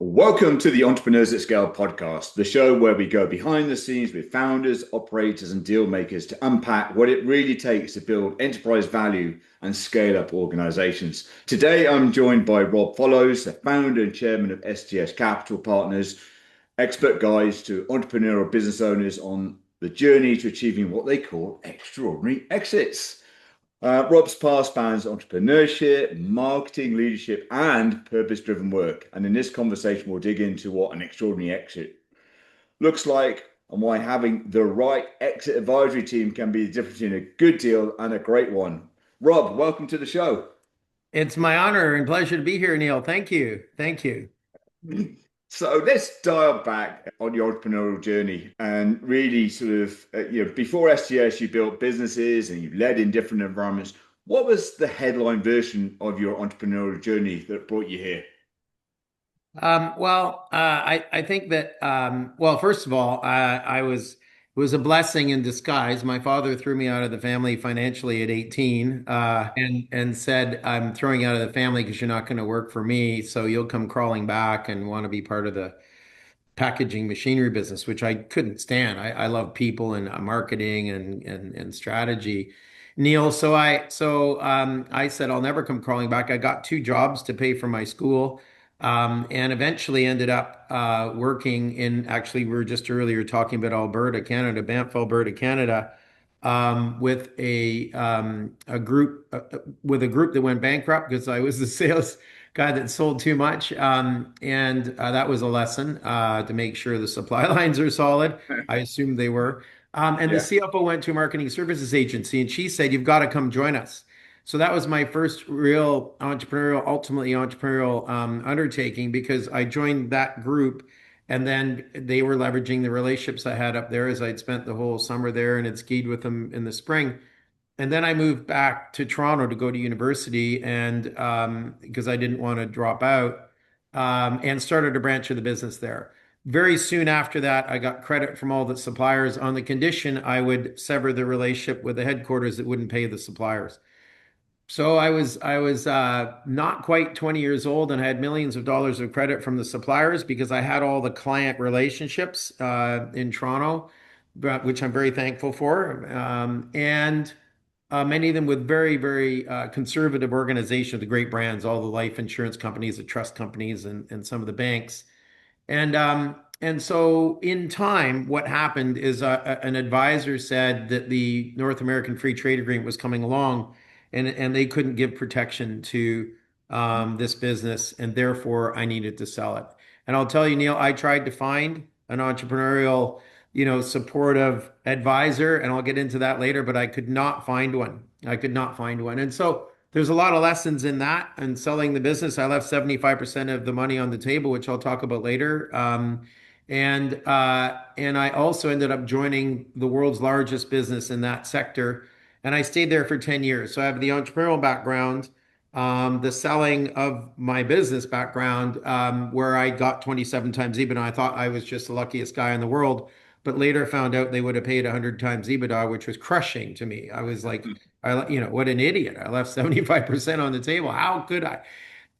Welcome to the Entrepreneurs at Scale podcast, the show where we go behind the scenes with founders, operators, and deal makers to unpack what it really takes to build enterprise value and scale up organizations. Today, I'm joined by Rob Follows, the founder and chairman of STS Capital Partners, expert guides to entrepreneurial business owners on the journey to achieving what they call extraordinary exits. Rob's past spans entrepreneurship, marketing, leadership, and purpose-driven work. And in this conversation, we'll dig into what an extraordinary exit looks like and why having the right exit advisory team can be the difference in a good deal and a great one. Rob, welcome to the show. It's my honor and pleasure to be here, Neil. Thank you. Thank you. So let's dial back on your entrepreneurial journey and really before STS, you built businesses and you led in different environments. What was the headline version of your entrepreneurial journey that brought you here? I think that first of all, it was a blessing in disguise. My father threw me out of the family financially at 18, and said, "I'm throwing you out of the family because you're not going to work for me, so you'll come crawling back and want to be part of the packaging machinery business," which I couldn't stand. I love people and marketing and strategy. Neil, I said I'll never come crawling back. I got two jobs to pay for my school, and eventually ended up working in. Actually, we were just earlier talking about Alberta, Canada, Banff, Alberta, Canada, with a group that went bankrupt because I was the sales guy that sold too much. And that was a lesson to make sure the supply lines are solid. I assumed they were. And the Yeah. CFO went to a marketing services agency and she said, "You've got to come join us." So that was my first real ultimately entrepreneurial undertaking, because I joined that group and then they were leveraging the relationships I had up there, as I'd spent the whole summer there and had skied with them in the spring. And then I moved back to Toronto to go to university, and because I didn't want to drop out, and started a branch of the business there. Very soon after that, I got credit from all the suppliers on the condition I would sever the relationship with the headquarters that wouldn't pay the suppliers. So I was not quite 20 years old, and I had millions of dollars of credit from the suppliers because I had all the client relationships in Toronto, which I'm very thankful for. And many of them with very, very conservative organizations, the great brands, all the life insurance companies, the trust companies, and some of the banks. And so in time, what happened is an advisor said that the North American Free Trade Agreement was coming along, and they couldn't give protection to this business, and therefore I needed to sell it. And I'll tell you, Neil, I tried to find an entrepreneurial, supportive advisor, and I'll get into that later, but I could not find one. I could not find one. And so there's a lot of lessons in that and selling the business. I left 75% of the money on the table, which I'll talk about later. And I also ended up joining the world's largest business in that sector. And I stayed there for 10 years. So I have the entrepreneurial background, the selling of my business background, where I got 27 times EBITDA. I thought I was just the luckiest guy in the world, but later found out they would have paid 100 times EBITDA, which was crushing to me. I was like, what an idiot. I left 75% on the table. How could I?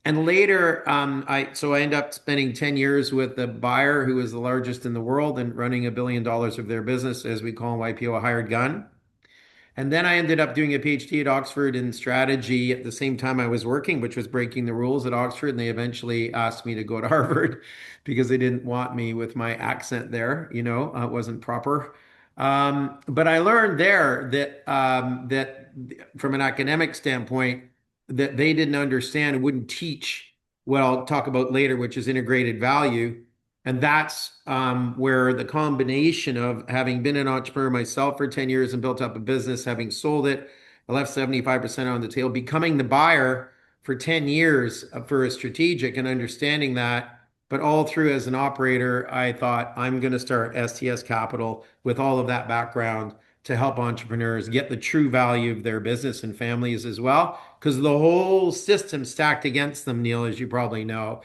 And later, I ended up spending 10 years with the buyer who was the largest in the world and running $1 billion of their business, as we call in YPO, a hired gun. And then I ended up doing a PhD at Oxford in strategy at the same time I was working, which was breaking the rules at Oxford. And they eventually asked me to go to Harvard because they didn't want me with my accent there. It wasn't proper. But I learned there that from an academic standpoint, that they didn't understand and wouldn't teach what I'll talk about later, which is integrated value. And that's where the combination of having been an entrepreneur myself for 10 years and built up a business, having sold it, I left 75% on the table, becoming the buyer for 10 years for a strategic and understanding that. But all through as an operator, I thought I'm going to start STS Capital with all of that background to help entrepreneurs get the true value of their business and families as well, because the whole system stacked against them, Neil, as you probably know.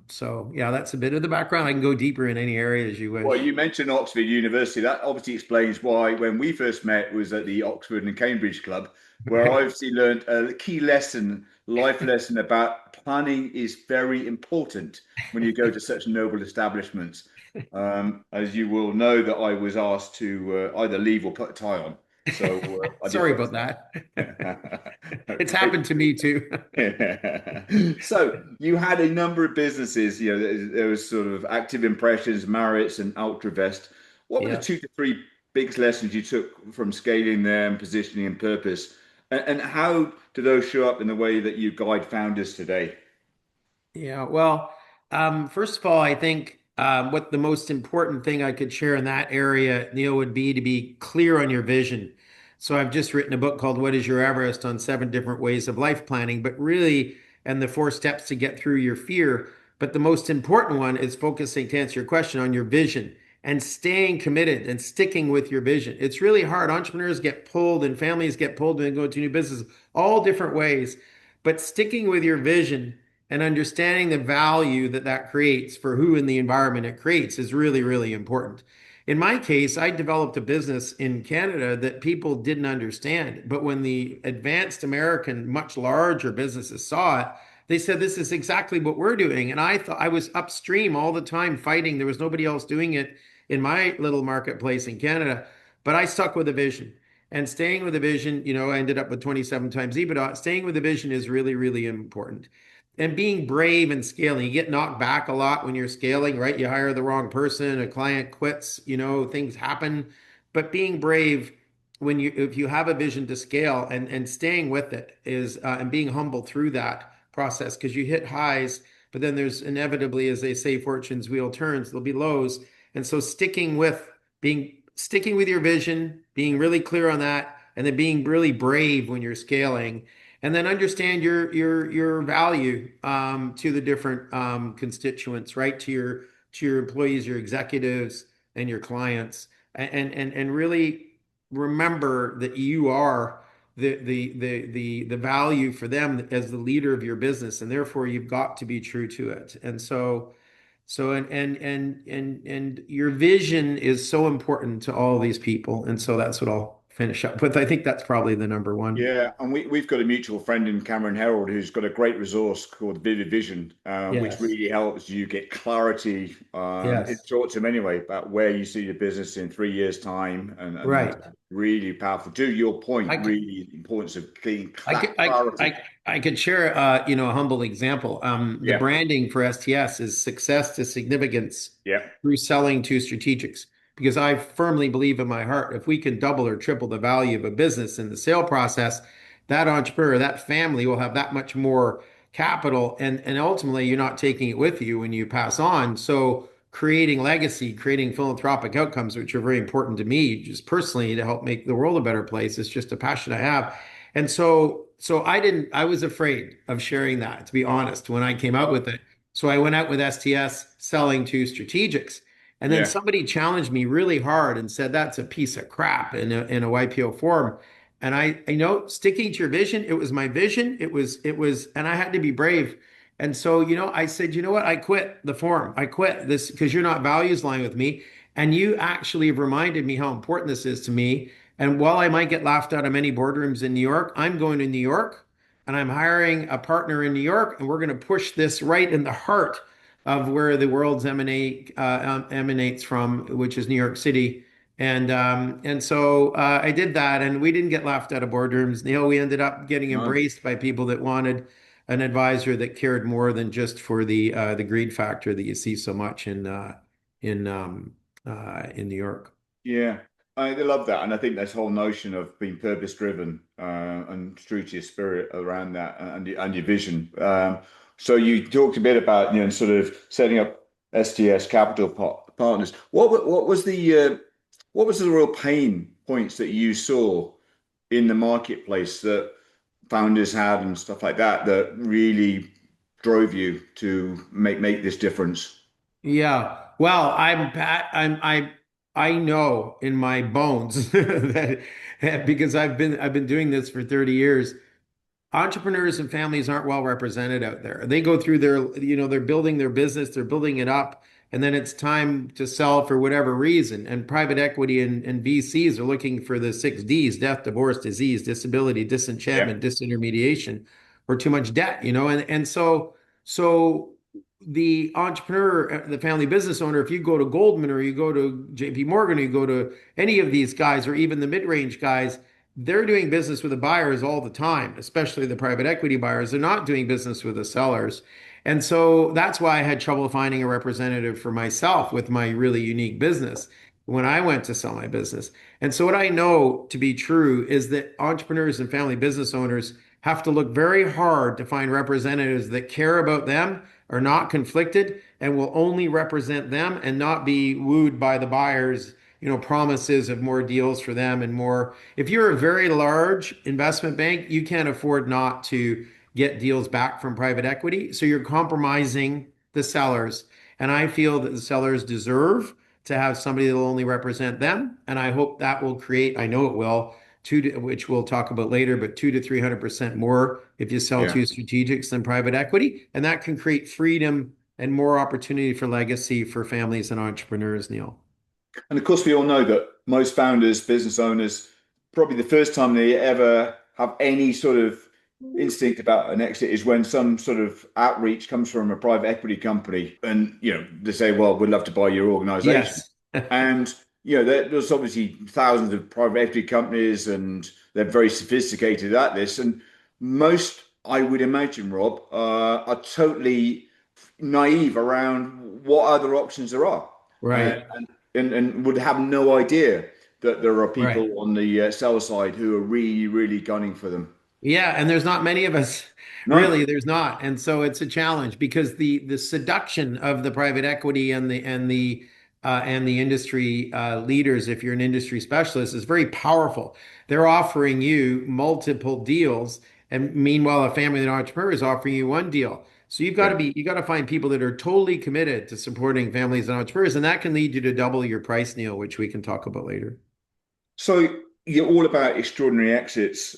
So yeah, that's a bit of the background. I can go deeper in any area as you Well, wish. you mentioned Oxford University. That obviously explains why when we first met was at the Oxford and Cambridge Club, where I obviously learned a key lesson life lesson about planning is very important when you go to such noble establishments. As you will know, that I was asked to either leave or put a tie on. So I did Sorry put about that. a tie. It's happened to me too. So you had a number of businesses, there was sort of Active Impressions, Marriott's and Ultravest. What were the Yeah. two to three biggest lessons you took from scaling them, positioning and purpose? And how do those show up in the way that you guide founders today? Yeah, well, first of all, I think what the most important thing I could share in that area, Neil, would be to be clear on your vision. So I've just written a book called What is Your Everest on 7 different ways of life planning, but really, and the 4 steps to get through your fear. But the most important one is focusing, to answer your question, on your vision and staying committed and sticking with your vision. It's really hard. Entrepreneurs get pulled and families get pulled when they go into new business, all different ways. But sticking with your vision and understanding the value that that creates for who in the environment it creates is really, really important. In my case, I developed a business in Canada that people didn't understand. But when the advanced American, much larger businesses saw it, they said, this is exactly what we're doing. And I thought I was upstream all the time fighting. There was nobody else doing it in my little marketplace in Canada. But I stuck with a vision. And staying with a vision, I ended up with 27 times EBITDA. Staying with a vision is really, really important, and being brave and scaling. You get knocked back a lot when you're scaling, right? You hire the wrong person, a client quits, things happen. But being brave when if you have a vision to scale and staying with it is and being humble through that process, because you hit highs, but then there's inevitably, as they say, fortune's wheel turns, there'll be lows. And so sticking with your vision, being really clear on that, and then being really brave when you're scaling, and then understand your value to the different constituents, right? To your employees, your executives, and your clients, and really remember that you are the value for them as the leader of your business, and therefore you've got to be true to it. And your vision is so important to all these people, and so that's what I'll finish up with. I think that's probably the number one. Yeah, and we've got a mutual friend in Cameron Herald who's got a great resource called Vivid Vision, which Yes. really helps you get clarity. It Yes. talks to him anyway about where you see your business in 3 years' time, and Right. really powerful. To your point, I could, really the importance of clean I could, I, clarity. I could share, a humble example. The Yeah, branding for STS is success to significance yeah, through selling to strategics. Because I firmly believe in my heart, if we can double or triple the value of a business in the sale process, that entrepreneur, that family will have that much more capital, and ultimately you're not taking it with you when you pass on. So creating legacy, creating philanthropic outcomes, which are very important to me, just personally, to help make the world a better place, is just a passion I have. And so I was afraid of sharing that, to be honest, when I came out with it. So I went out with STS selling to strategics. And then yeah. somebody challenged me really hard and said, that's a piece of crap in a YPO forum. And I know, sticking to your vision, it was my vision. And I had to be brave. And so, I said, you know what? I quit the forum. I quit this because you're not values lying with me. And you actually have reminded me how important this is to me. And while I might get laughed out of many boardrooms in New York, I'm going to New York and I'm hiring a partner in New York, and we're going to push this right in the heart of where the world's emanates from, which is New York City. And so I did that, and we didn't get laughed out of boardrooms. We ended up getting No. embraced by people that wanted an advisor that cared more than just for the greed factor that you see so much in New York. Yeah, I love that, and I think this whole notion of being purpose driven and true to your spirit around that and your vision. So you talked a bit about sort of setting up STS Capital Partners. What was the real pain points that you saw in the marketplace that founders had and stuff like that that really drove you to make this difference? Yeah. Well, I know in my bones that because I've been doing this for 30 years, entrepreneurs and families aren't well represented out there. They go through they're building their business, they're building it up, and then it's time to sell for whatever reason. And private equity and VCs are looking for the 6 Ds: death, divorce, disease, disability, Yeah, disenchantment, disintermediation. or too much debt, and so the entrepreneur, the family business owner, if you go to Goldman or you go to JP Morgan or you go to any of these guys or even the mid-range guys, they're doing business with the buyers all the time, especially the private equity buyers. They're not doing business with the sellers. And so that's why I had trouble finding a representative for myself with my really unique business when I went to sell my business. And so what I know to be true is that entrepreneurs and family business owners have to look very hard to find representatives that care about them, are not conflicted, and will only represent them and not be wooed by the buyers, promises of more deals for them and more. If you're a very large investment bank, you can't afford not to get deals back from private equity. So you're compromising the sellers. And I feel that the sellers deserve to have somebody that will only represent them. And I hope that will create, I know it will, which we'll talk about later, but 200 to 300% more if you sell Yeah. to strategics than private equity. And that can create freedom and more opportunity for legacy for families and entrepreneurs, Neale. And of course, we all know that most founders, business owners, probably the first time they ever have any sort of instinct about an exit is when some sort of outreach comes from a private equity company, and they say, "Well, we'd love to buy your organization." Yes. And there's obviously thousands of private equity companies, and they're very sophisticated at this. And most, I would imagine, Rob, are totally naive around what other options there are. Uh, Right. and would have no idea that there are Right. people on the seller side who are really, really gunning for them. Yeah, and there's not many of us. No, Really, there's not. And so it's a challenge because the seduction of the private equity and the industry leaders, if you're an industry specialist, is very powerful. They're offering you multiple deals, and meanwhile, a family and entrepreneur is offering you one deal. So yeah. you got to find people that are totally committed to supporting families and entrepreneurs, and that can lead you to double your price, Neil, which we can talk about later. So you're all about extraordinary exits.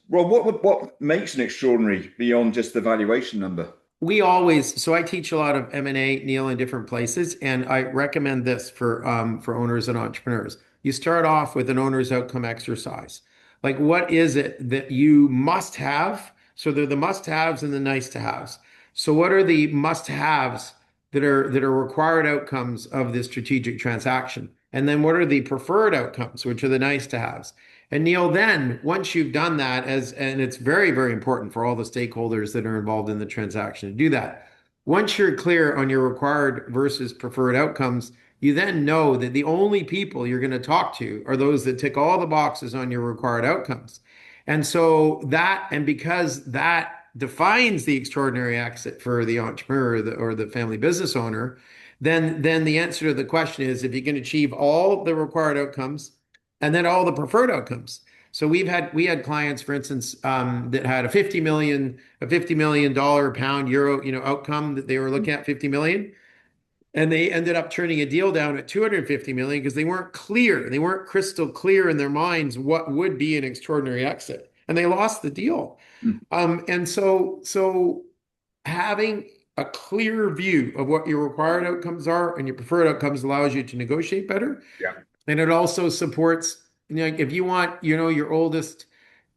Well, what makes an extraordinary beyond just the valuation number? So I teach a lot of M&A, Neil, in different places, and I recommend this for owners and entrepreneurs. You start off with an owner's outcome exercise. Like, what is it that you must have? So they're the must-haves and the nice-to-haves. So what are the must-haves that are required outcomes of this strategic transaction? And then what are the preferred outcomes, which are the nice-to-haves? And Neil, then once you've done that, and it's very, very important for all the stakeholders that are involved in the transaction to do that. Once you're clear on your required versus preferred outcomes, you then know that the only people you're going to talk to are those that tick all the boxes on your required outcomes. And so and because that defines the extraordinary exit for the entrepreneur or the family business owner, then the answer to the question is if you can achieve all the required outcomes and then all the preferred outcomes. So we had clients, for instance, that had a $50 million pound euro, outcome that they were looking at 50 million, and they ended up turning a deal down at 250 million because they weren't clear, they weren't crystal clear in their minds what would be an extraordinary exit, and they lost the deal. Mm, And so having a clear view of what your required outcomes are and your preferred outcomes allows you to negotiate better. yeah. And it also supports, if you want, your oldest,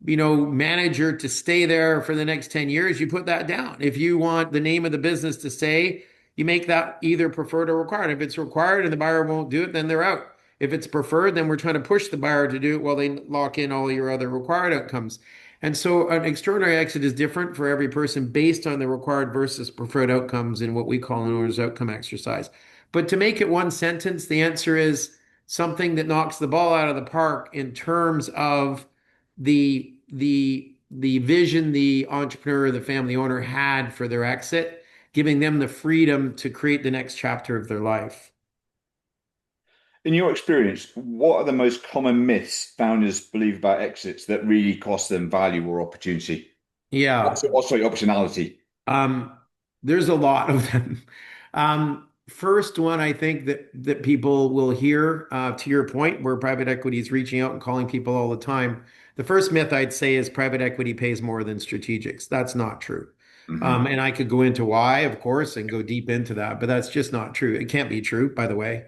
manager to stay there for the next 10 years, you put that down. If you want the name of the business to stay, you make that either preferred or required. If it's required and the buyer won't do it, then they're out. If it's preferred, then we're trying to push the buyer to do it while they lock in all your other required outcomes. And so an extraordinary exit is different for every person based on the required versus preferred outcomes in what we call an owner's outcome exercise. But to make it one sentence, the answer is something that knocks the ball out of the park in terms of the vision the entrepreneur, the family owner had for their exit, giving them the freedom to create the next chapter of their life. In your experience, what are the most common myths founders believe about exits that really cost them value or opportunity? Yeah. Sorry, optionality. Um, there's a lot of them. First one, I think that people will hear, to your point, where private equity is reaching out and calling people all the time. The first myth I'd say is private equity pays more than strategics. That's not true. Hmm. And I could go into why, of course, and go deep into that, but that's just not true. It can't be true, by the way.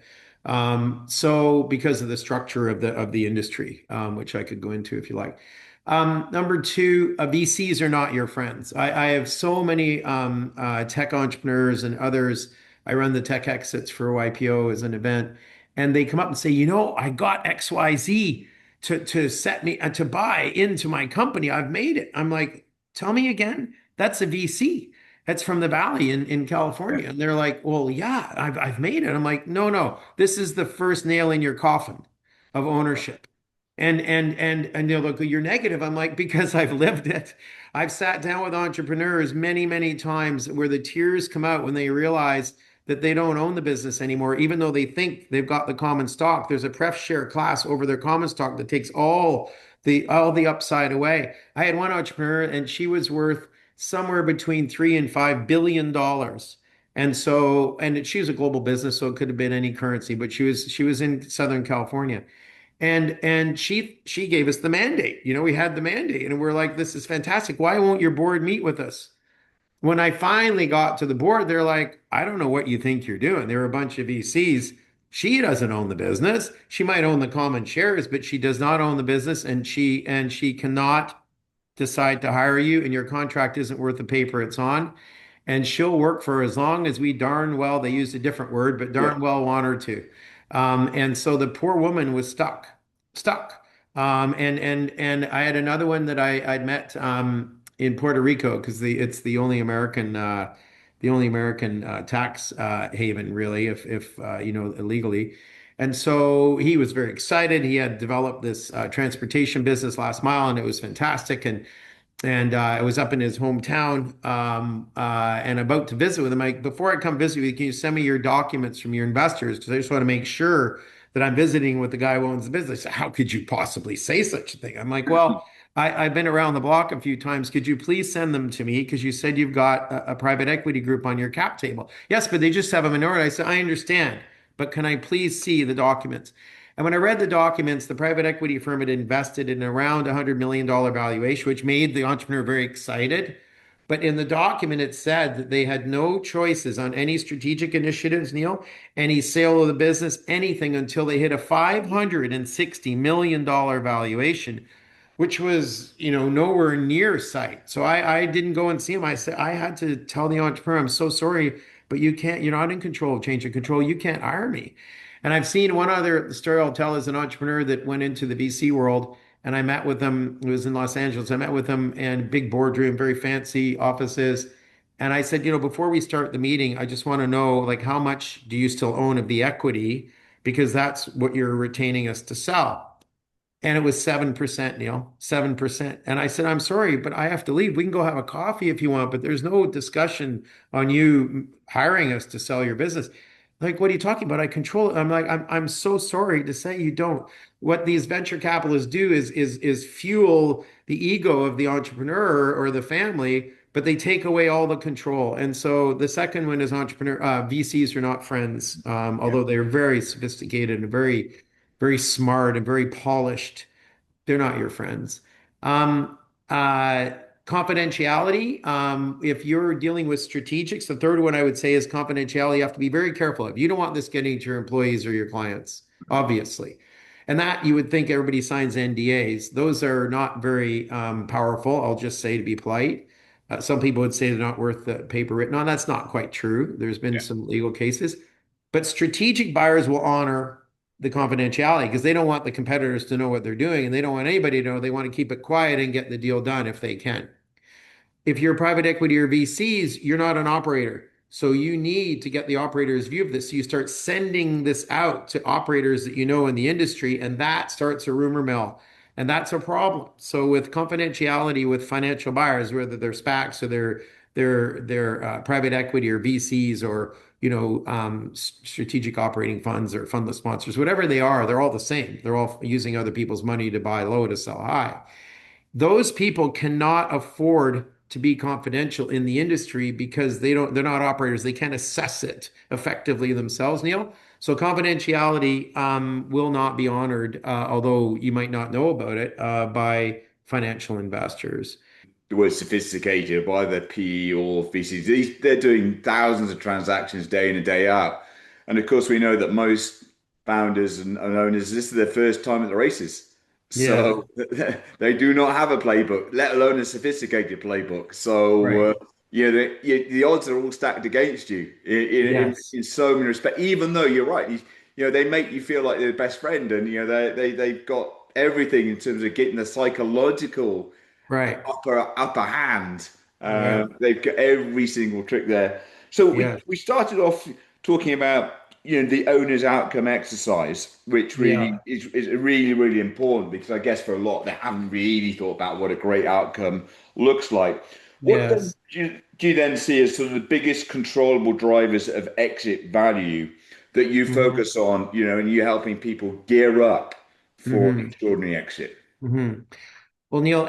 So because of the structure of the industry, which I could go into if you like. Number two, VCs are not your friends. I have so many tech entrepreneurs and others. I run the tech exits for YPO as an event, and they come up and say, I got XYZ to set me to buy into my company. I've made it. I'm like, tell me again. That's a VC. That's from the Valley in Yeah. California. And they're like, well, yeah, I've made it. I'm like, no, no, this is the first nail in your coffin of ownership. And they'll look, you're negative. I'm like, because I've lived it. I've sat down with entrepreneurs many, many times where the tears come out when they realize that they don't own the business anymore, even though they think they've got the common stock. There's a pref share class over their common stock that takes all the upside away. I had one entrepreneur and she was worth somewhere between $3 and $5 billion. And so, and she was a global business, so it could have been any currency, but she was in Southern California. And she gave us the mandate. We had the mandate and we're like, this is fantastic. Why won't your board meet with us? When I finally got to the board, they're like, I don't know what you think you're doing. There are a bunch of VCs. She doesn't own the business. She might own the common shares, but she does not own the business, and she cannot decide to hire you, and your contract isn't worth the paper it's on. And she'll work for as long as we darn well, they used a different word, but Yeah. darn well want her to. And so the poor woman was stuck. And I had another one that I'd met in Puerto Rico because it's the only American tax haven really, if illegally. And so he was very excited. He had developed this transportation business last mile, and it was fantastic. And I was up in his hometown and about to visit with him. Before I come visit with you, can you send me your documents from your investors? Because I just want to make sure that I'm visiting with the guy who owns the business. How could you possibly say such a thing? I'm like, well, I've been around the block a few times. Could you please send them to me? Because you said you've got a private equity group on your cap table. Yes, but they just have a minority. I said, I understand, but can I please see the documents? And when I read the documents, the private equity firm had invested in around $100 million valuation, which made the entrepreneur very excited. But in the document, it said that they had no choices on any strategic initiatives, Neale, any sale of the business, anything until they hit a $560 million valuation, which was, nowhere near sight. So I didn't go and see him. I said, I had to tell the entrepreneur, I'm so sorry, but you're not in control of change of control. You can't hire me. And I've seen one other story I'll tell as an entrepreneur that went into the VC world. And I met with them. It was in Los Angeles. I met with them in big boardroom, very fancy offices. And I said, before we start the meeting, I just want to know, like, how much do you still own of the equity? Because that's what you're retaining us to sell. And it was 7%, Neale, 7%. And I said, I'm sorry, but I have to leave. We can go have a coffee if you want, but there's no discussion on you hiring us to sell your business. Like, what are you talking about? I control it. I'm like, I'm so sorry to say you don't. What these venture capitalists do is fuel the ego of the entrepreneur or the family, but they take away all the control. And so the second one is VCs are not friends, Yeah. although they're very sophisticated and very, very smart and very polished. They're not your friends. Um, uh, Confidentiality. If you're dealing with strategics, the third one I would say is confidentiality. You have to be very careful of. You don't want this getting to your employees or your clients, obviously. And that you would think everybody signs NDAs. Those are not very powerful. I'll just say to be polite. Some people would say they're not worth the paper written on. That's not quite true. There's been Yeah. some legal cases, but strategic buyers will honor the confidentiality because they don't want the competitors to know what they're doing and they don't want anybody to know. They want to keep it quiet and get the deal done if they can. If you're private equity or VCs, you're not an operator. So you need to get the operator's view of this. So you start sending this out to operators that you know in the industry, and that starts a rumor mill. And that's a problem. So with confidentiality with financial buyers, whether they're SPACs or they're private equity or VCs or strategic operating funds or fundless sponsors, whatever they are, they're all the same. They're all using other people's money to buy low to sell high. Those people cannot afford to be confidential in the industry because they're not operators. They can't assess it effectively themselves, Neale. So confidentiality will not be honored, although you might not know about it, by financial investors. The word sophisticated by the PE or VCs. They're doing thousands of transactions day in and day out. And of course, we know that most founders and owners, this is their first time at the races. Yeah. So they do not have a playbook, let alone a sophisticated playbook. So Right. the odds are all stacked against you Yes. in so many respects. Even though you're right, they make you feel like they're the best friend, and they've got everything in terms of getting the psychological Right. upper hand. Yeah. They've got every single trick there. So Yeah. we started off talking about the owner's outcome exercise, which really Yeah. is really important because I guess for a lot they haven't really thought about what a great outcome looks like. What then Yes. do you then see as sort of the biggest controllable drivers of exit value that you Hmm. focus on, and you're helping people gear up for Hmm. extraordinary exit? Hmm. Well, Neil,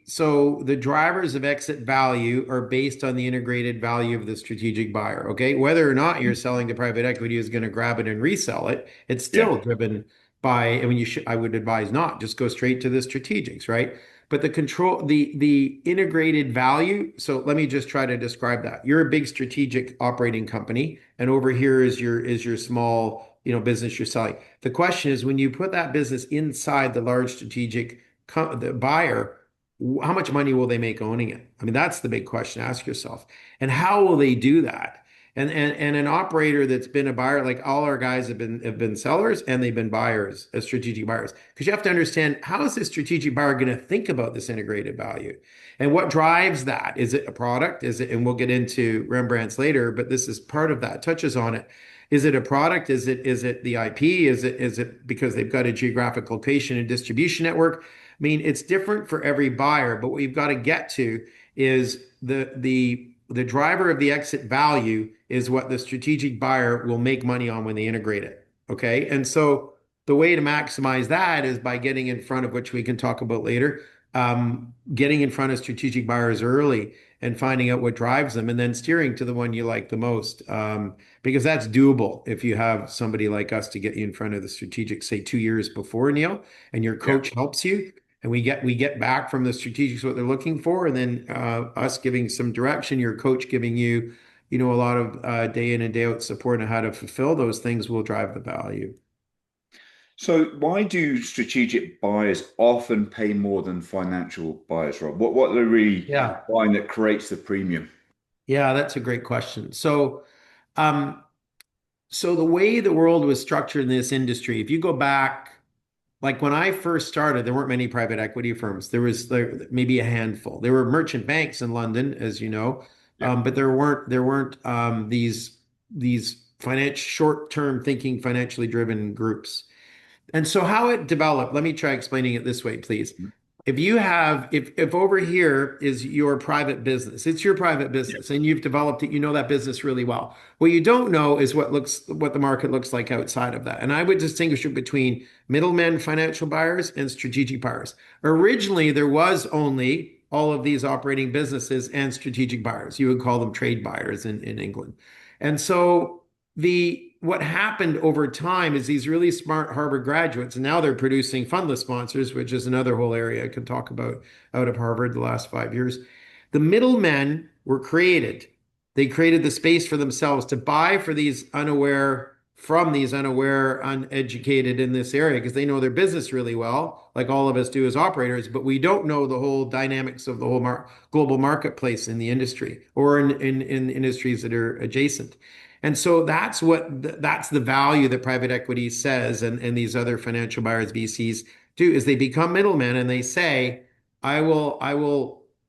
so the drivers of exit value are based on the integrated value of the strategic buyer. Okay. Whether or not you're selling to private equity who's going to grab it and resell it, it's Yeah, still driven by, I mean, I would advise not just go straight to the strategics, right? But the integrated value. So let me just try to describe that. You're a big strategic operating company, and over here is your small, business you're selling. The question is, when you put that business inside the large strategic the buyer, how much money will they make owning it? I mean, that's the big question. Ask yourself. And how will they do that? And an operator that's been a buyer, like all our guys have been sellers and they've been buyers, as strategic buyers. Because you have to understand, how is this strategic buyer going to think about this integrated value? And what drives that? Is it a product? Is it, and we'll get into Rembrandt's later, but this is part of that, touches on it. Is it a product? Is it the IP? Is it because they've got a geographic location and distribution network? I mean, it's different for every buyer, but what you've got to get to is the driver of the exit value is what the strategic buyer will make money on when they integrate it. Okay. And so the way to maximize that is by getting in front of, which we can talk about later, getting in front of strategic buyers early and finding out what drives them and then steering to the one you like the most. Because that's doable if you have somebody like us to get you in front of the strategic, say 2 years before, Neil, and your yeah. coach helps you and we get back from the strategics what they're looking for, and then us giving some direction, your coach giving you, a lot of day in and day out support on how to fulfill those things will drive the value. So why do strategic buyers often pay more than financial buyers, Rob? What are they really Yeah. buying that creates the premium? Yeah, that's a great question. Um, so the way the world was structured in this industry, if you go back, like when I first started, there weren't many private equity firms. There maybe a handful. There were merchant banks in London, as you know, Yeah. but there weren't these finance short-term thinking, financially driven groups. And so how it developed, let me try explaining it this way, please. If over here is your private business, it's your private Yeah. business and you've developed it, you know that business really well. What you don't know is what the market looks like outside of that. And I would distinguish it between middlemen financial buyers and strategic buyers. Originally, there was only all of these operating businesses and strategic buyers. You would call them trade buyers in England. And so the what happened over time is these really smart Harvard graduates, and now they're producing fundless sponsors, which is another whole area I can talk about out of Harvard the last 5 years. The middlemen were created. They created the space for themselves to buy from these unaware, uneducated in this area because they know their business really well, like all of us do as operators, but we don't know the whole dynamics of the whole global marketplace in the industry or in industries that are adjacent. And so that's the value that private equity says, and these other financial buyers, VCs do, is they become middlemen and they say, I will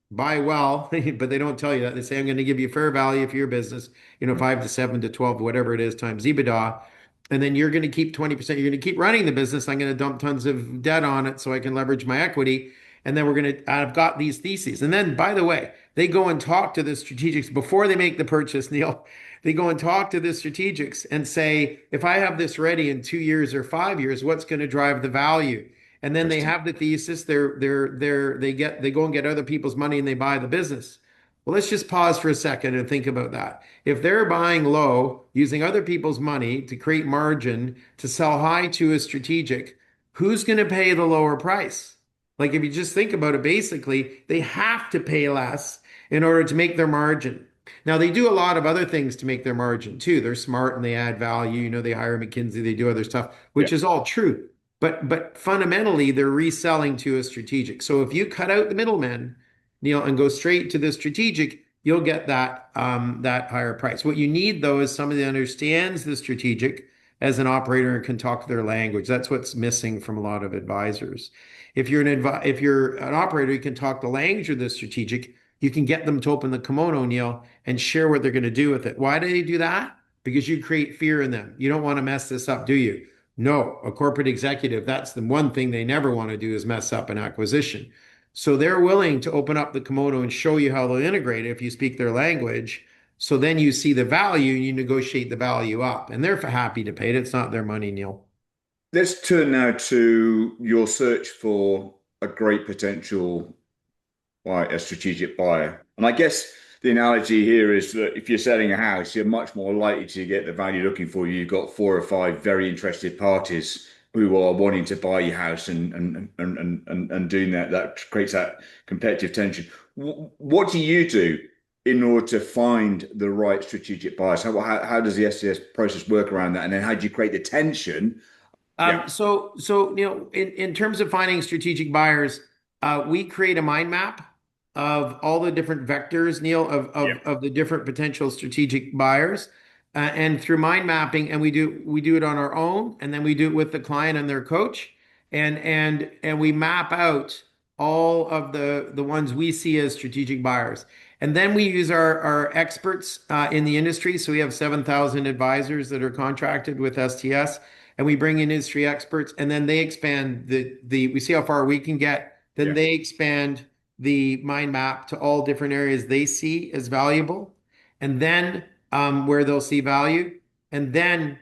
buy well, but they don't tell you that. They say, I'm going to give you fair value for your business, 5 to 7 to 12, whatever it is, times EBITDA. And then you're going to keep 20%. You're going to keep running the business. I'm going to dump tons of debt on it so I can leverage my equity. And then I've got these theses. And then, by the way, they go and talk to the strategics before they make the purchase, Neil. They go and talk to the strategics and say, if I have this ready in 2 years or 5 years, what's going to drive the value? And then they Interesting. have the thesis. They go and get other people's money and they buy the business. Well, let's just pause for a second and think about that. If they're buying low, using other people's money to create margin to sell high to a strategic, who's going to pay the lower price? Like if you just think about it, basically, they have to pay less in order to make their margin. Now they do a lot of other things to make their margin too. They're smart and they add value. They hire McKinsey, they do other stuff, Yeah. which is all true. but fundamentally they're reselling to a strategic. So if you cut out the middlemen, Neil, and go straight to the strategic, you'll get that higher price. What you need though is somebody that understands the strategic as an operator and can talk their language. That's what's missing from a lot of advisors. If you're an operator, you can talk the language of the strategic. You can get them to open the kimono, Neil, and share what they're going to do with it. Why do they do that? Because you create fear in them. You don't want to mess this up, do you? No, a corporate executive, that's the one thing they never want to do is mess up an acquisition. So they're willing to open up the kimono and show you how they'll integrate it if you speak their language. So then you see the value and you negotiate the value up, and they're happy to pay it. It's not their money, Neil. Let's turn now to your search for a great potential a strategic buyer. And I guess the analogy here is that if you're selling a house, you're much more likely to get the value you're looking for. You've got four or five very interested parties who are wanting to buy your house and doing that. That creates that competitive tension. What do you do in order to find the right strategic buyers? How does the STS process work around that? And then how do you create the tension? Yeah, So in terms of finding strategic buyers, we create a mind map of all the different vectors, Neil, yeah, of the different potential strategic buyers. And through mind mapping, and we do it on our own, and then we do it with the client and their coach, and we map out all of the ones we see as strategic buyers. And then we use our experts in the industry. So we have 7,000 advisors that are contracted with STS, and we bring in industry experts, and then they expand we see how far we can get, then yeah. they expand the mind map to all different areas they see as valuable, and then where they'll see value, and then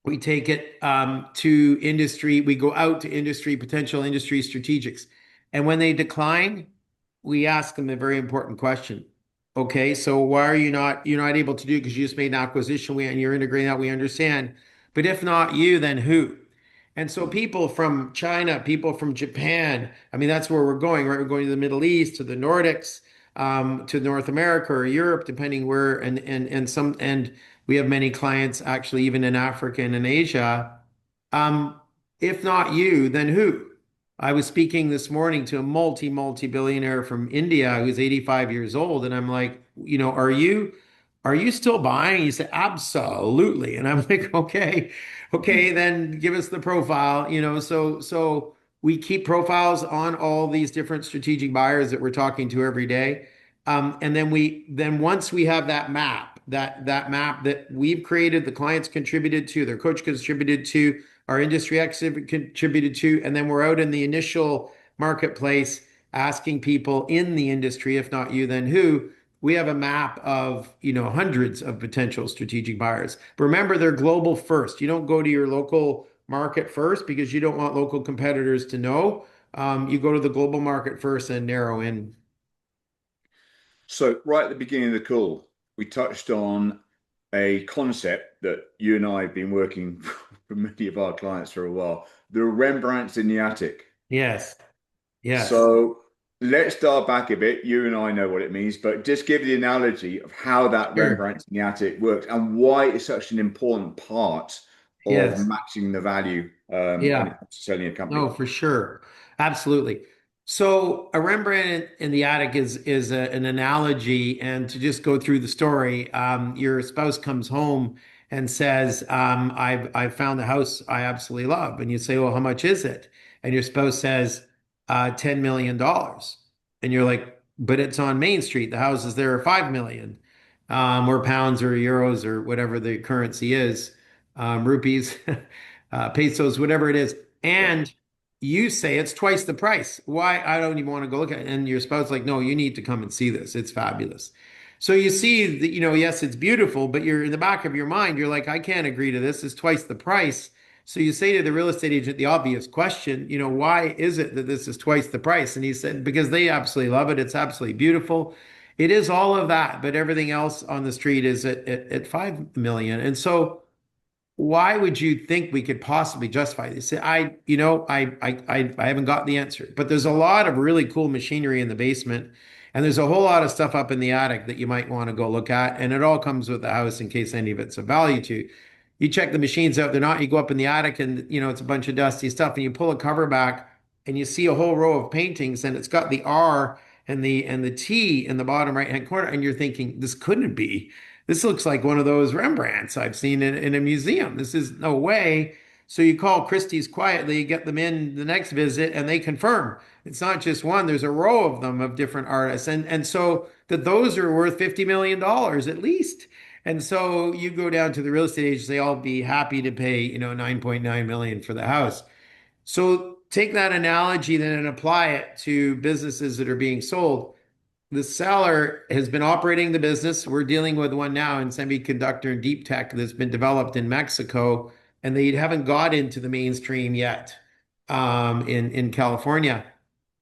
we take it to industry. We go out to industry, potential industry strategics. And when they decline, we ask them a very important question. Okay, so why are you're not able to do it because you just made an acquisition and you're integrating that, we understand. But if not you, then who? And so people from China, people from Japan, I mean, that's where we're going, right? We're going to the Middle East, to the Nordics, to North America or Europe, depending where, and we have many clients actually even in Africa and in Asia. Um, if not you, then who? I was speaking this morning to a multi-billionaire from India who's 85 years old, and I'm like, are you still buying? He said, absolutely. And I'm like, okay, then give us the profile, So we keep profiles on all these different strategic buyers that we're talking to every day. And then once we have that map, that map that we've created, the clients contributed to, their coach contributed to, our industry expert contributed to, and then we're out in the initial marketplace asking people in the industry, if not you, then who? We have a map of hundreds of potential strategic buyers. But remember, they're global first. You don't go to your local market first because you don't want local competitors to know. You go to the global market first and narrow in. So, right at the beginning of the call, we touched on a concept that you and I have been working for many of our clients for a while, the Rembrandts in the attic. Yes, yes, So, let's start back a bit. You and I know what it means, but just give the analogy of how that sure. Rembrandts in the attic works and why it's such an important part of Yes. matching the value when it Yeah. comes to selling a company. No, for sure. Absolutely. So a Rembrandt in the attic is an analogy, and to just go through the story, your spouse comes home and says, I've found the house I absolutely love. And you say, well, how much is it? And your spouse says, $10 million. And you're like, but it's on Main Street. The houses there are 5 million, or pounds or euros or whatever the currency is, rupees, pesos, whatever it is. Yeah. And you say it's twice the price. Why? I don't even want to go look at it. And your spouse is like, no, you need to come and see this. It's fabulous. So you see that, yes, it's beautiful, but you're in the back of your mind, you're like, I can't agree to this. It's twice the price. So you say to the real estate agent the obvious question, why is it that this is twice the price? And he said, because they absolutely love it. It's absolutely beautiful. It is all of that, but everything else on the street is at 5 million. And so why would you think we could possibly justify this? I haven't got the answer, but there's a lot of really cool machinery in the basement, and there's a whole lot of stuff up in the attic that you might want to go look at, and it all comes with the house in case any of it's of value to you. You check the machines out, they're not. You go up in the attic and it's a bunch of dusty stuff, and you pull a cover back and you see a whole row of paintings, and it's got the R and the T in the bottom right hand corner, and you're thinking, this couldn't be. This looks like one of those Rembrandts I've seen in a museum. This is no way. So you call Christie's quietly, get them in the next visit, and they confirm it's not just one. There's a row of them of different artists, and so that those are worth $50 million at least. And so you go down to the real estate agents, they all be happy to pay, 9.9 million for the house. So take that analogy then and apply it to businesses that are being sold. The seller has been operating the business. We're dealing with one now in semiconductor and deep tech that's been developed in Mexico, and they haven't got into the mainstream yet in California.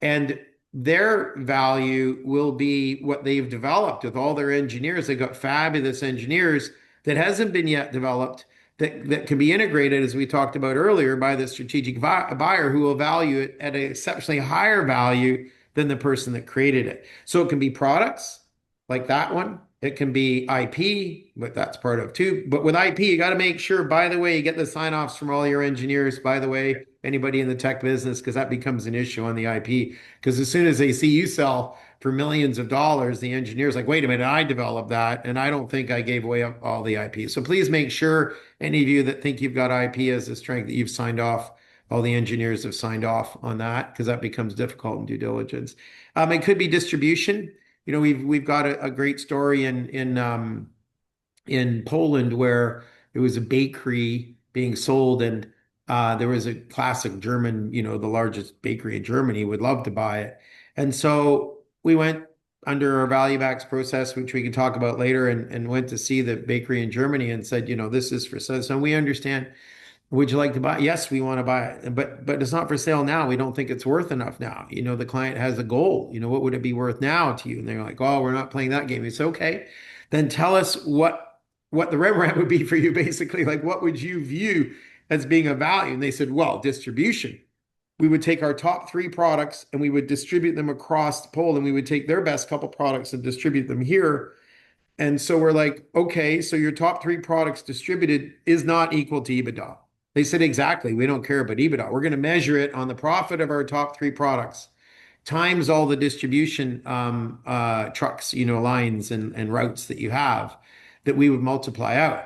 And their value will be what they've developed with all their engineers. They've got fabulous engineers that hasn't been yet developed that can be integrated, as we talked about earlier, by the strategic buyer who will value it at an exceptionally higher value than the person that created it. So it can be products like that one. It can be IP, but that's part of too. But with IP, you got to make sure, by the way, you get the sign-offs from all your engineers, by the way, anybody in the tech business, because that becomes an issue on the IP. Because as soon as they see you sell for millions of dollars, the engineer's like, wait a minute, I developed that, and I don't think I gave away all the IP. So please make sure any of you that think you've got IP as a strength that you've signed off, all the engineers have signed off on that, because that becomes difficult in due diligence. It could be distribution. We've got a great story in Poland where it was a bakery being sold, and there was a classic German, the largest bakery in Germany would love to buy it. And so we went under our value backs process, which we can talk about later, and went to see the bakery in Germany and said, this is for sale. So we understand. Would you like to buy it? Yes, we want to buy it, but it's not for sale now. We don't think it's worth enough now. The client has a goal. What would it be worth now to you? And they're like, oh, we're not playing that game. It's okay. Then tell us what the Rembrandt would be for you, basically. Like, what would you view as being a value? And they said, well, distribution. We would take our top three products and we would distribute them across Poland. We would take their best couple products and distribute them here. And so we're like, okay, so your top three products distributed is not equal to EBITDA. They said, exactly. We don't care about EBITDA. We're going to measure it on the profit of our top three products times all the distribution trucks, lines and routes that you have that we would multiply out.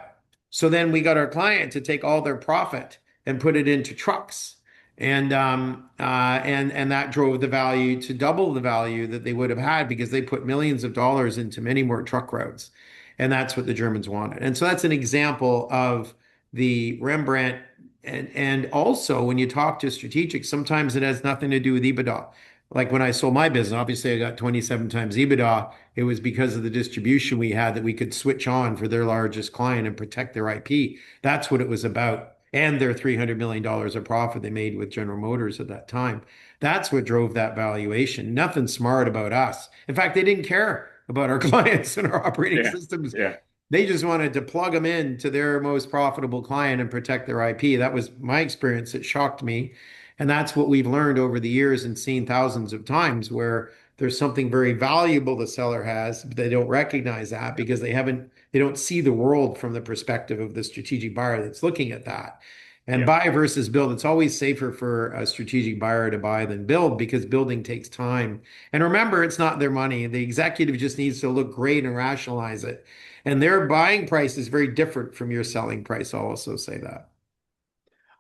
So then we got our client to take all their profit and put it into trucks. And that drove the value to double the value that they would have had because they put millions of dollars into many more truck routes. And that's what the Germans wanted. And so that's an example of the Rembrandt. And also when you talk to strategic, sometimes it has nothing to do with EBITDA. Like when I sold my business, obviously I got 27 times EBITDA. It was because of the distribution we had that we could switch on for their largest client and protect their IP. That's what it was about. And their $300 million of profit they made with General Motors at that time. That's what drove that valuation. Nothing smart about us. In fact, they didn't care about our clients and our operating Yeah, systems. yeah, They just wanted to plug them in to their most profitable client and protect their IP. That was my experience. It shocked me. And that's what we've learned over the years and seen thousands of times where there's something very valuable the seller has, but they don't recognize that because they don't see the world from the perspective of the strategic buyer that's looking at that. And yeah. buy versus build, it's always safer for a strategic buyer to buy than build because building takes time. And remember, it's not their money. The executive just needs to look great and rationalize it. And their buying price is very different from your selling price. I'll also say that.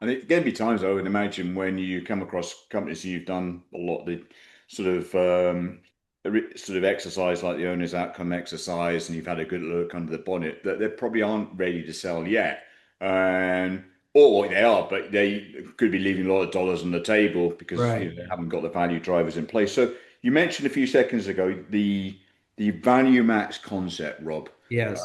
And it can be times, I would imagine, when you come across companies you've done a lot of the sort of sort of exercise like the owner's outcome exercise, and you've had a good look under the bonnet, that they probably aren't ready to sell yet. Um, or they are, but they could be leaving a lot of dollars on the table because Right. they haven't got the value drivers in place. So you mentioned a few seconds ago the value max concept, Rob. Yes.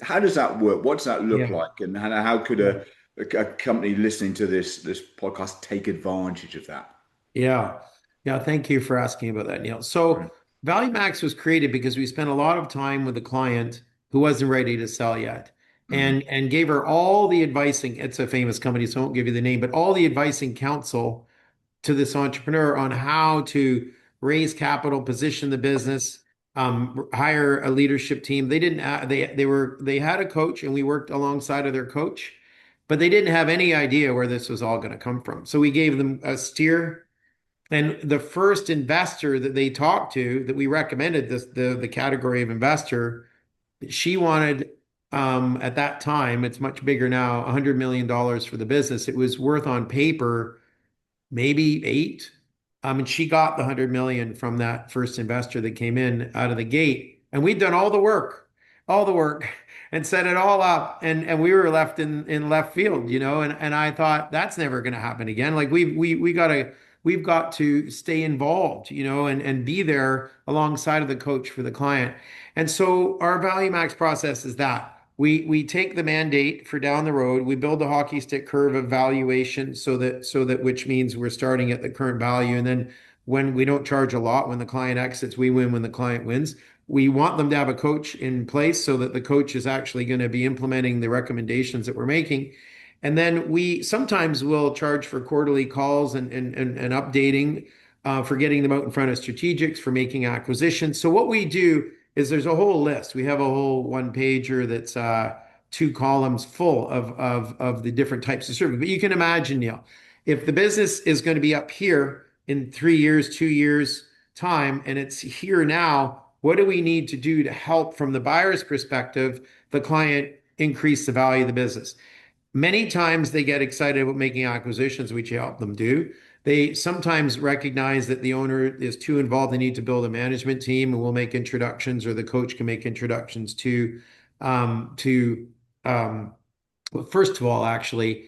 How does that work? What does that look Yeah. like? And how could Yeah. a company listening to this podcast take advantage of that? Yeah. Yeah. Thank you for asking about that, Neil. So Value Max was created because we spent a lot of time with a client who wasn't ready to sell yet Mm-hmm. and gave her all the advising. It's a famous company, so I won't give you the name, but all the advising counsel to this entrepreneur on how to raise capital, position the business, hire a leadership team. They didn't. They had a coach, and we worked alongside of their coach. but they didn't have any idea where this was all going to come from. So we gave them a steer. And the first investor that they talked to, that we recommended this, the category of investor, she wanted, at that time, it's much bigger now, $100 million for the business. It was worth on paper maybe eight. And she got the 100 million from that first investor that came in out of the gate. And we'd done all the work, and set it all up. And we were left in left field, and I thought that's never going to happen again. Like we've got to stay involved, and be there alongside of the coach for the client. And so our Value Max process is that we take the mandate for down the road. We build a hockey stick curve of valuation so that which means we're starting at the current value. And then when we don't charge a lot, when the client exits, we win when the client wins. We want them to have a coach in place so that the coach is actually going to be implementing the recommendations that we're making. And then we sometimes will charge for quarterly calls and updating, for getting them out in front of strategics, for making acquisitions. So what we do is there's a whole list. We have a whole one pager that's two columns full of the different types of service. But you can imagine, Neil, if the business is going to be up here in 3 years, 2 years time, and it's here now, what do we need to do to help from the buyer's perspective, the client increase the value of the business? Many times they get excited about making acquisitions, which you help them do. They sometimes recognize that the owner is too involved. They need to build a management team, and we'll make introductions, or the coach can make introductions to well, first of all, actually,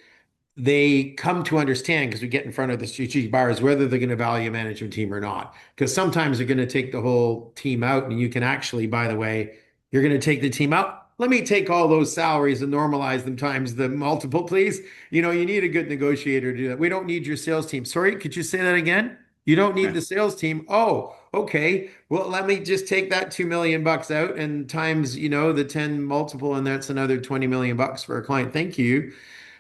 they come to understand, because we get in front of the strategic buyers, whether they're going to value a management team or not. Because sometimes they're going to take the whole team out, and you can actually, by the way, you're going to take the team out. Let me take all those salaries and normalize them times the multiple, please. You need a good negotiator to do that. We don't need your sales team. Sorry, could you say that again? You don't need the sales team. Oh, okay. Well, let me just take that 2 million bucks out and times, the 10 multiple, and that's another 20 million bucks for a client. Thank you.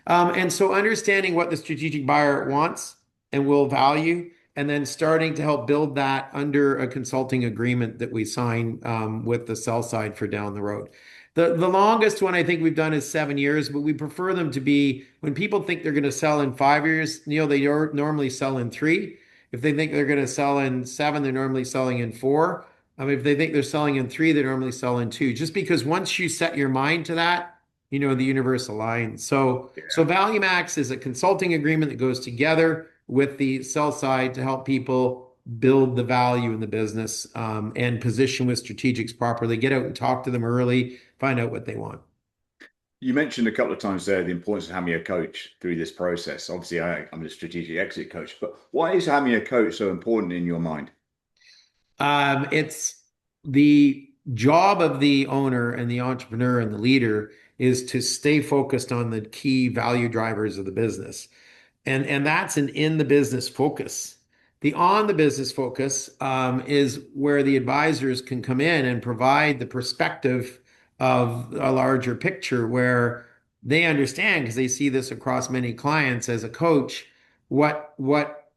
And so understanding what the strategic buyer wants and will value, and then starting to help build that under a consulting agreement that we sign, with the sell side for down the road. The longest one I think we've done is 7 years, but we prefer them to be, when people think they're going to sell in 5 years, Neil, they normally sell in three. If they think they're going to sell in seven, they're normally selling in four. If they think they're selling in three, they normally sell in two. Just because once you set your mind to that, the universe aligns. So Value Max is a consulting agreement that goes together with the sell side to help people build the value in the business, and position with strategics properly. Get out and talk to them early, find out what they want. You mentioned a couple of times there the importance of having a coach through this process. Obviously, I'm a strategic exit coach, but why is having a coach so important in your mind? It's the job of the owner and the entrepreneur and the leader is to stay focused on the key value drivers of the business. And that's an in the business focus. The on the business focus, is where the advisors can come in and provide the perspective of a larger picture, where they understand, because they see this across many clients as a coach, what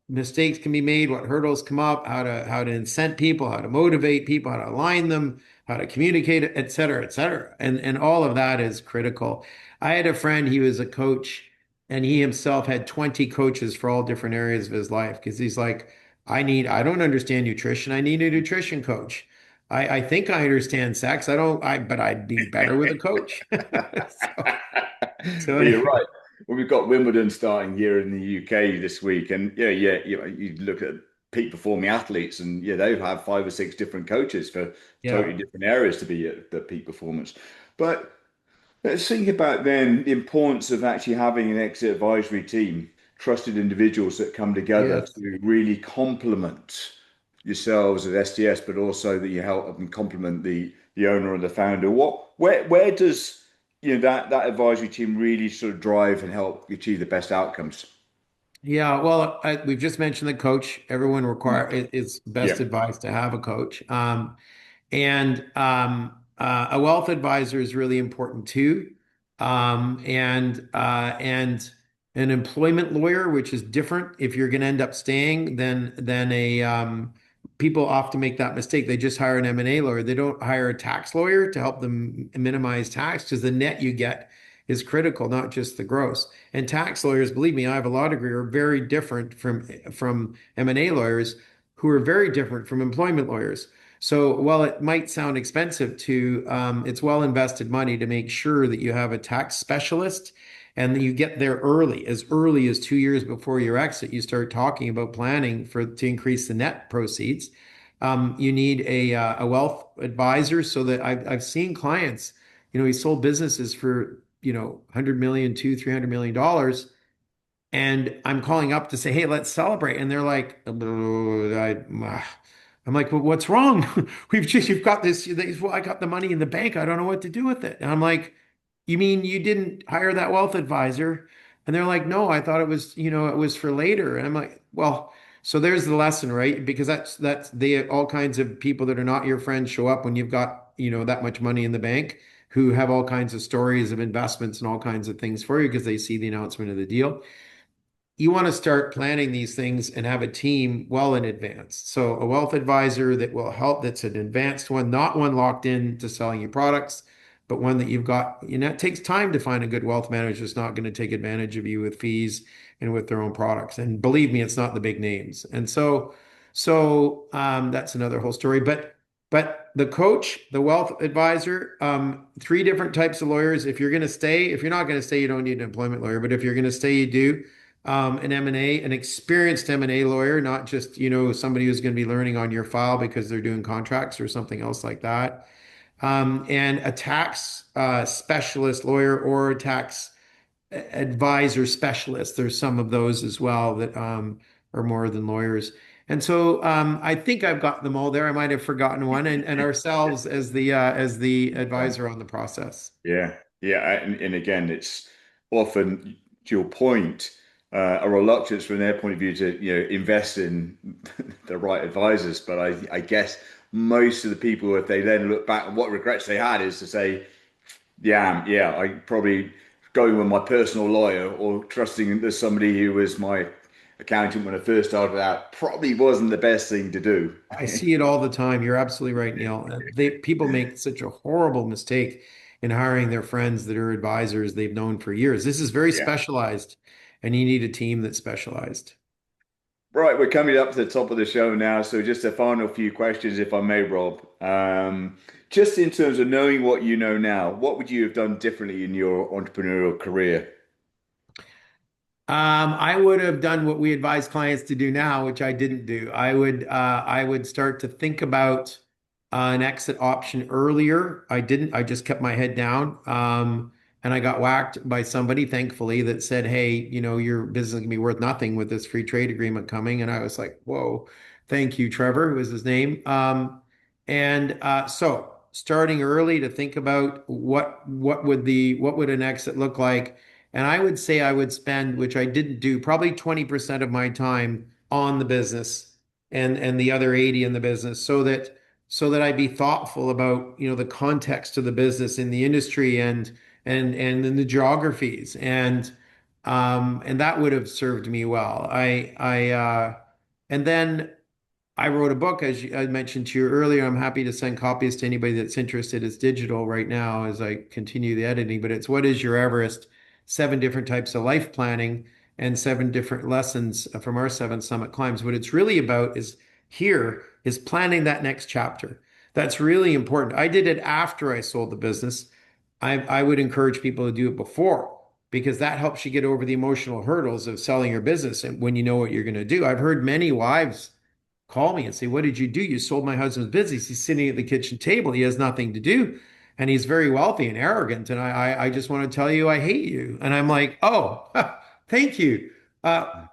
mistakes can be made, what hurdles come up, how to incent people, how to motivate people, how to align them, how to communicate, et cetera, et cetera. And all of that is critical. I had a friend, he was a coach, and he himself had 20 coaches for all different areas of his life, because he's like, I don't understand nutrition. I need a nutrition coach. I think I understand sex. But I'd be better with a coach. So You're anyway, right. Well, we've got Wimbledon starting here in the UK this week, and you look at peak performing athletes, and they have 5 or 6 different coaches for yeah, totally different areas to be at the peak performance. But let's think about then the importance of actually having an exit advisory team, trusted individuals that come together yes. to really complement yourselves at STS, but also that you help and complement the owner and the founder. Where does that advisory team really sort of drive and help achieve the best outcomes? Yeah, well, we've just mentioned the coach. Everyone Mm. it's best Yeah. advice to have a coach. And a wealth advisor is really important too. And an employment lawyer, which is different if you're going to end up staying than a people often make that mistake. They just hire an M&A lawyer. They don't hire a tax lawyer to help them minimize tax, because the net you get is critical, not just the gross. And tax lawyers, believe me, I have a law degree, are very different from M&A lawyers who are very different from employment lawyers. So while it might sound expensive it's well invested money to make sure that you have a tax specialist and that you get there early as 2 years before your exit. You start talking about planning to increase the net proceeds. You need a wealth advisor so that I've seen clients, he sold businesses for, 100 million, $200-300 million. And I'm calling up to say, hey, let's celebrate. And they're like, I'm like, well, what's wrong? You've got this. Well, I got the money in the bank. I don't know what to do with it. And I'm like, you mean you didn't hire that wealth advisor? And they're like, no, I thought it was for later. And I'm like, well, so there's the lesson, right? Because that's all kinds of people that are not your friends show up when you've got, that much money in the bank, who have all kinds of stories of investments and all kinds of things for you because they see the announcement of the deal. You want to start planning these things and have a team well in advance. So a wealth advisor that will help, that's an advanced one, not one locked in to selling you products, but one that you've got, it takes time to find a good wealth manager that's not going to take advantage of you with fees and with their own products. And believe me, it's not the big names. And so that's another whole story. But the coach, the wealth advisor, three different types of lawyers. If you're not going to stay, you don't need an employment lawyer. But if you're going to stay, you do. An M&A, an experienced M&A lawyer, not just, somebody who's going to be learning on your file because they're doing contracts or something else like that. And a tax specialist lawyer or a tax advisor specialist. There's some of those as well that are more than lawyers. And so I think I've got them all there. I might have forgotten one, and ourselves as the advisor on the process. Yeah, yeah, and again, it's often to your point, a reluctance from their point of view to invest in the right advisors. But I guess most of the people, if they then look back, what regrets they had is to say, yeah, I probably going with my personal lawyer or trusting that somebody who was my accountant when I first started out probably wasn't the best thing to do. I see it all the time. You're absolutely right, Neil. People make such a horrible mistake in hiring their friends that are advisors they've known for years. This is very Yeah. specialized, and you need a team that's specialized. Right, we're coming up to the top of the show now, so just a final few questions, if I may, Rob. Just in terms of knowing what you know now, what would you have done differently in your entrepreneurial career? I would have done what we advise clients to do now, which I didn't do. I would start to think about an exit option earlier. I didn't. I just kept my head down. And I got whacked by somebody, thankfully, that said, "Hey, your business can be worth nothing with this free trade agreement coming." And I was like, "Whoa, thank you, Trevor," was his name. So starting early to think about what would an exit look like. And I would say I would spend, which I didn't do, probably 20% of my time on the business and the other 80 in the business so that I'd be thoughtful about, the context of the business in the industry and in the geographies. And that would have served me well. And then I wrote a book, as I mentioned to you earlier. I'm happy to send copies to anybody that's interested. It's digital right now as I continue the editing, but it's What is Your Everest? 7 different types of life planning and 7 different lessons from our 7 summit climbs. What it's really about is planning that next chapter. That's really important. I did it after I sold the business. I would encourage people to do it before because that helps you get over the emotional hurdles of selling your business and when you know what you're going to do. I've heard many wives call me and say, "What did you do? You sold my husband's business. He's sitting at the kitchen table. He has nothing to do. And he's very wealthy and arrogant. And I just want to tell you, I hate you." And I'm like, "Oh, thank you. Uh,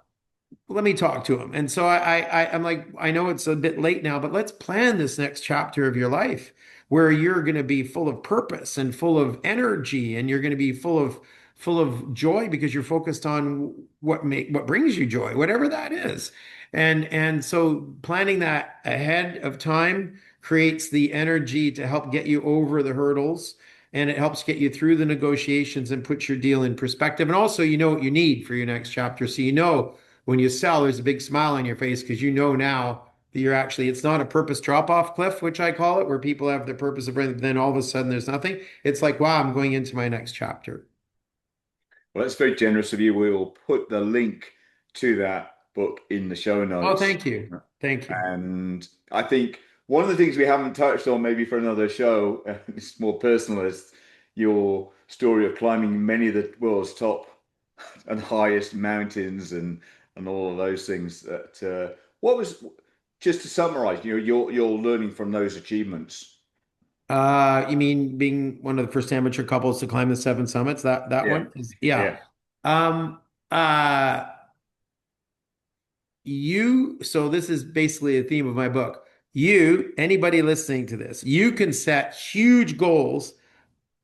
let me talk to him." And so I'm like, I know it's a bit late now, but let's plan this next chapter of your life where you're going to be full of purpose and full of energy, and you're going to be full of joy because you're focused on what brings you joy, whatever that is. And so planning that ahead of time creates the energy to help get you over the hurdles, and it helps get you through the negotiations and put your deal in perspective. And also, you know what you need for your next chapter. So when you sell, there's a big smile on your face because you know now that it's not a purpose drop off cliff, which I call it, where people have their purpose of then all of a sudden there's nothing. It's like, wow, I'm going into my next chapter. Well, that's very generous of you. We will put the link to that book in the show Oh, notes. thank you. Thank you. And I think one of the things we haven't touched on, maybe for another show, it's more personal, is your story of climbing many of the world's top and highest mountains and all of those things. That what was just to summarize, your learning from those achievements. You mean being one of the first amateur couples to climb the seven summits? That Yeah, one is, yeah. yeah, Um, uh, so this is basically a theme of my book. Anybody listening to this, you can set huge goals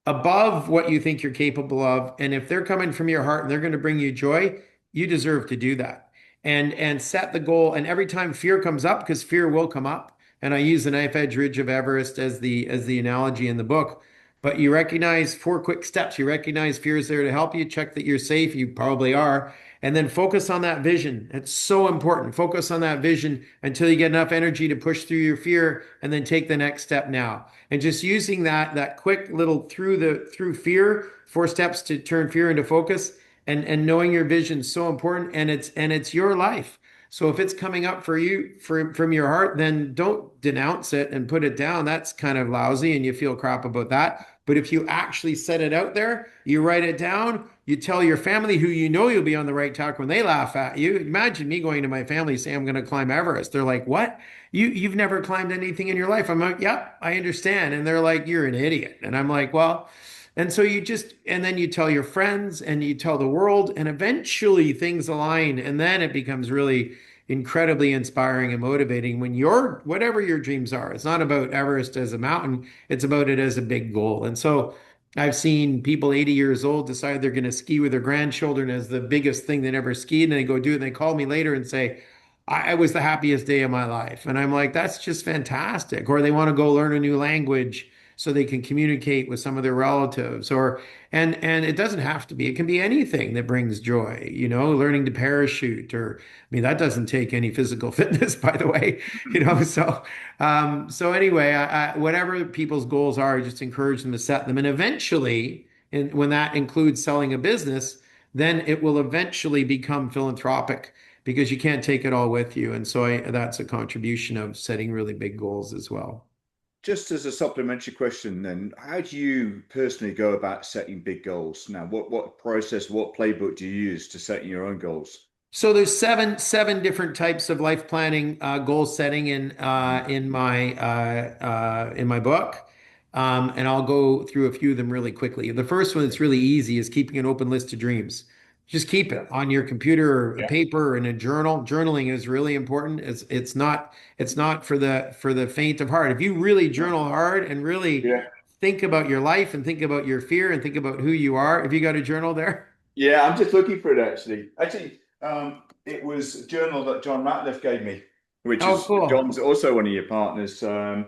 above what you think you're capable of. And if they're coming from your heart and they're going to bring you joy, you deserve to do that. And set the goal. And every time fear comes up, because fear will come up, and I use the knife edge ridge of Everest as the analogy in the book. But you recognize four quick steps. You recognize fear is there to help you. Check that you're safe. You probably are. And then focus on that vision. It's so important. Focus on that vision until you get enough energy to push through your fear and then take the next step now. And just using that quick little through fear, four steps to turn fear into focus, and knowing your vision is so important, and it's your life. So if it's coming up for you from your heart, then don't denounce it and put it down. That's kind of lousy and you feel crap about that. But if you actually set it out there, you write it down, you tell your family who you know you'll be on the right track when they laugh at you. Imagine me going to my family saying I'm going to climb Everest. They're like, "What? You've never climbed anything in your life?" I'm like, "Yep, I understand." And they're like, "You're an idiot." And I'm like, "Well," and so and then you tell your friends and you tell the world, and eventually things align. And then it becomes really incredibly inspiring and motivating when whatever your dreams are. It's not about Everest as a mountain, it's about it as a big goal. And so I've seen people 80 years old decide they're going to ski with their grandchildren as the biggest thing they never skied. And they go do it. And they call me later and say, I was the happiest day of my life. And I'm like, that's just fantastic. Or they want to go learn a new language so they can communicate with some of their relatives. And it doesn't have to be, it can be anything that brings joy, learning to parachute, or I mean, that doesn't take any physical fitness, by the way, so anyway, whatever people's goals are, I just encourage them to set them. And eventually, and when that includes selling a business, then it will eventually become philanthropic because you can't take it all with you. And so that's a contribution of setting really big goals as well. Just as a supplementary question, then, how do you personally go about setting big goals? Now, what process, what playbook do you use to setting your own goals? So there's seven different types of life planning, goal setting in my book, and I'll go through a few of them really quickly. The first one that's really easy is keeping an open list of dreams. Just keep it on your computer or a Yeah. paper or in a journal. Journaling is really important. It's not for the faint of heart. If you really journal hard and really Yeah. think about your life and think about your fear and think about who you are, if you got a journal there. Yeah, I'm just looking for it actually. It was a journal that John Ratliff gave me, which Oh, is cool. John's also one of your partners. Well,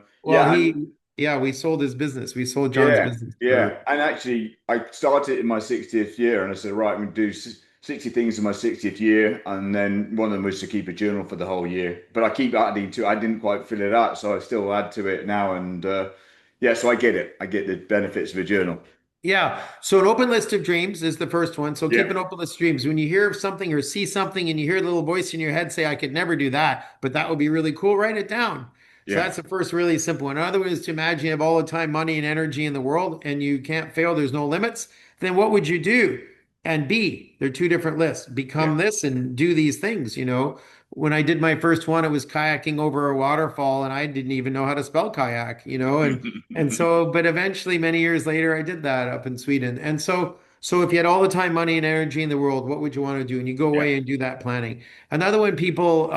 yeah, we sold his business. We sold John's Yeah, business for, yeah. And actually, I started in my 60th year, and I said, right, I'm going to do 60 things in my 60th year, and then one of them was to keep a journal for the whole year. But I keep adding to it. I didn't quite fill it out, so I still add to it now. And yeah, so I get it. I get the benefits of a journal. yeah. So an open list of dreams is the first one. So keep Yeah, an open list of dreams. When you hear of something or see something and you hear the little voice in your head say, I could never do that, but that would be really cool, write it down. So yeah, that's the first really simple one. Another one is to imagine you have all the time, money, and energy in the world and you can't fail. There's no limits. Then what would you do? And B, they're two different lists. yeah. Become this and do these things. When I did my first one, it was kayaking over a waterfall and I didn't even know how to spell kayak. And so, but eventually, many years later, I did that up in Sweden. And so if you had all the time, money, and energy in the world, what would you want to do? And you go Yeah, away and do that planning. Another one people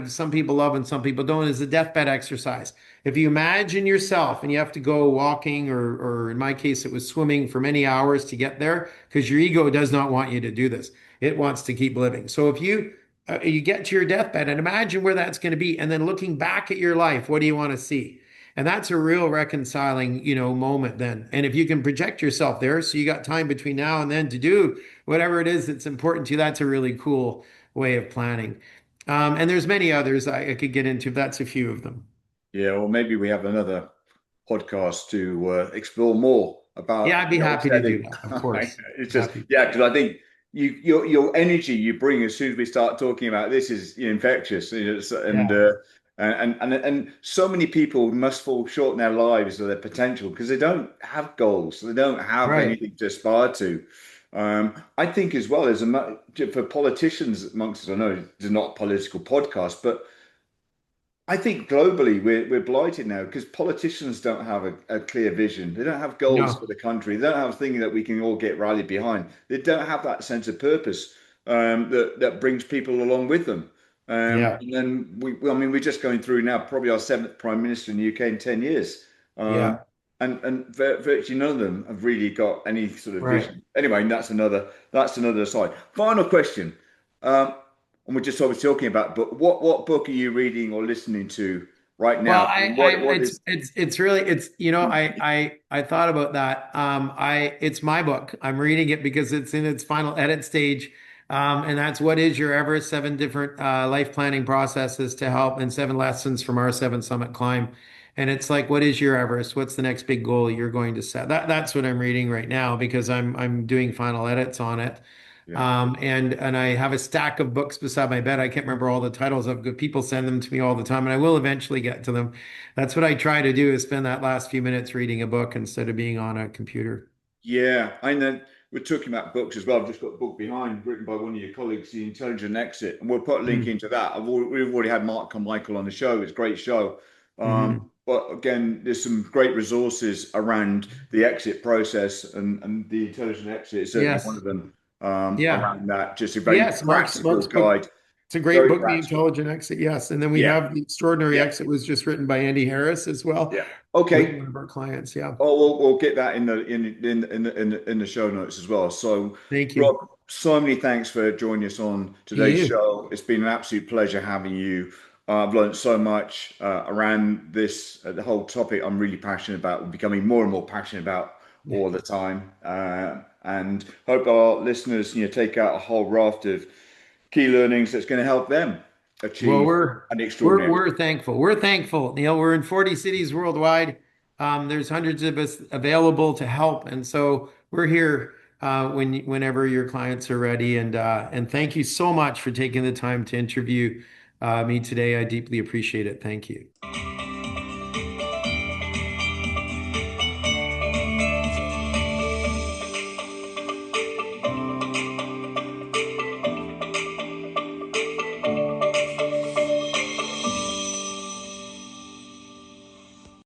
some people love and some people don't is the deathbed exercise. If you imagine yourself and you have to go walking or in my case, it was swimming for many hours to get there because your ego does not want you to do this. It wants to keep living. So if you get to your deathbed and imagine where that's going to be, and then looking back at your life, what do you want to see? And that's a real reconciling, moment then. And if you can project yourself there, so you got time between now and then to do whatever it is that's important to you, that's a really cool way of planning. And there's many others I could get into. That's a few of them. yeah. Or maybe we have another podcast to explore more. Yeah, about I'd be happy to do selling. that, of course. It's just, Happy. yeah, because I think your energy you bring as soon as we start talking about this is infectious. Yeah, And so many people must fall short in their lives of their potential because they don't have goals, they don't have right. anything to aspire to. I think as well as for politicians amongst us, I know it's not a political podcast, but I think globally we're blighted now because politicians don't have a clear vision. They don't have goals for No. the country. They don't have a thing that we can all get rallied behind. They don't have that sense of purpose that brings people along with them. Yeah, And then I mean, we're just going through now probably our seventh prime minister in the UK in 10 years, yeah, and virtually none of them have really got any sort of right. vision. Anyway, that's another aside. Final question. Um, and we're just obviously talking about book. What book are you reading or listening to right Well, now? What is? it's really it's I thought about that. It's my book. I'm reading it because it's in its final edit stage, and that's what is your Everest: seven different life planning processes to help and seven lessons from our seven summit climb. And it's like, what is your Everest? What's the next big goal you're going to set? That's what I'm reading right now because I'm doing final edits on it. Yeah. And I have a stack of books beside my bed. I can't remember all the titles of good people send them to me all the time, and I will eventually get to them. That's what I try to do is spend that last few minutes reading a book instead of being on a computer. Yeah, and then we're talking about books as well. I've just got a book behind, written by one of your colleagues, The Intelligent Exit, and we'll put a link Mm. into that. We've already had Mark Carmichael on the show. It's a great show. Hmm. But again, there's some great resources around the exit process, and the Intelligent Exit is certainly one Yes. of them Yeah. around that. Just a very Yes. Mark's practical book. guide, It's a great very book, The practical. Intelligent Exit. Yes. And then we Yeah, have The Extraordinary yeah, Exit was just written by Andy Harris as well yeah. with Okay. one of our clients. Yeah. Oh, we'll get that in the show notes as well. So, Thank you. Rob, so many thanks for joining us on today's You. show. It's been an absolute pleasure having you. I've learned so much around this the whole topic. I'm really passionate about, becoming more and more passionate about all the time, and hope our listeners, take out a whole raft of key learnings that's going to help them Well, achieve we're an we're extraordinary. we're thankful. We're thankful, Neil. We're in 40 cities worldwide. There's hundreds of us available to help, and so we're here whenever your clients are ready. And thank you so much for taking the time to interview me today. I deeply appreciate it. Thank you.